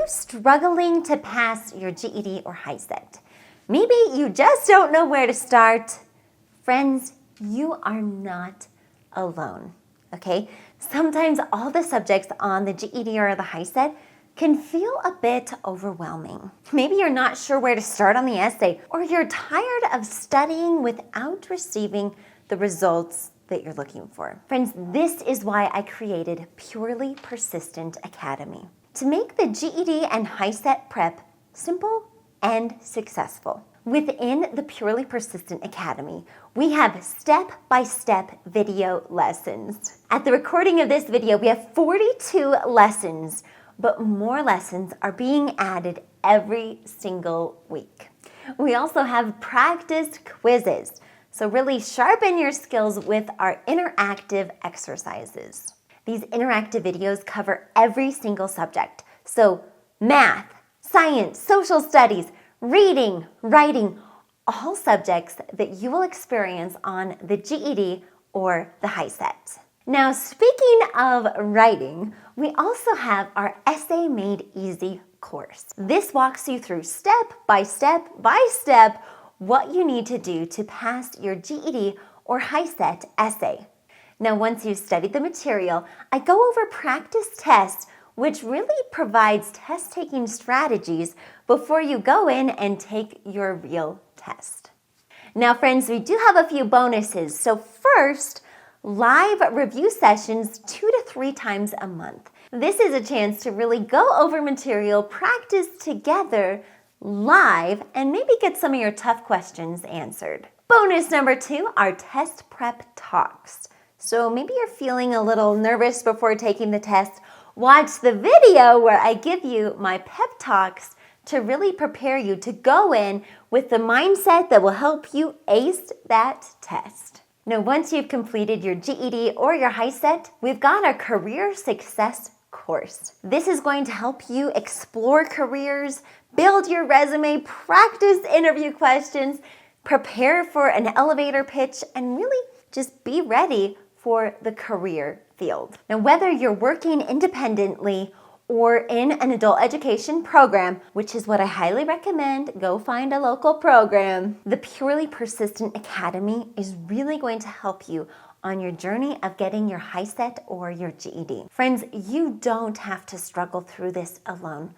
you struggling to pass your GED or HiSET? Maybe you just don't know where to start. Friends, you are not alone, okay? Sometimes all the subjects on the GED or the HiSET can feel a bit overwhelming. Maybe you're not sure where to start on the essay, or you're tired of studying without receiving the results that you're looking for. Friends, this is why I created Purely Persistent Academy, to make the GED and HiSET prep simple and successful. Within the Purely Persistent Academy, we have step-by-step video lessons. At the recording of this video, we have 42 lessons, but more lessons are being added every single week. We also have practice quizzes, so really sharpen your skills with our interactive exercises. These interactive videos cover every single subject, so math, science, social studies, reading, writing, all subjects that you will experience on the GED or the HiSET. Now, speaking of writing, we also have our Essay Made Easy course. This walks you through step by step what you need to do to pass your GED or HiSET essay. Now, once you've studied the material, I go over practice tests, which really provides test-taking strategies before you go in and take your real test. Now, friends, we do have a few bonuses. So first, live review sessions 2 to 3 times a month. This is a chance to really go over material, practice together live, and maybe get some of your tough questions answered. Bonus number 2 are test prep talks. So maybe you're feeling a little nervous before taking the test. Watch the video where I give you my pep talks to really prepare you to go in with the mindset that will help you ace that test. Now, once you've completed your GED or your HiSET, we've got our Career Success course. This is going to help you explore careers, build your resume, practice interview questions, prepare for an elevator pitch, and really just be ready for the career field. Now, whether you're working independently or in an adult education program, which is what I highly recommend, go find a local program, the Purely Persistent Academy is really going to help you on your journey of getting your HiSET or your GED. Friends, you don't have to struggle through this alone.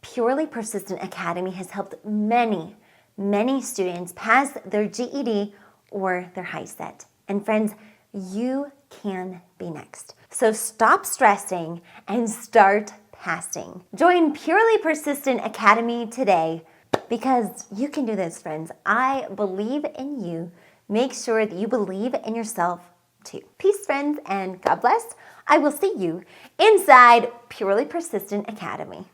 Purely Persistent Academy has helped many students pass their GED or their HiSET. And friends, you can be next. So stop stressing and start passing. Join Purely Persistent Academy today because you can do this, friends. I believe in you. Make sure that you believe in yourself too. Peace, friends, and God bless. I will see you inside Purely Persistent Academy.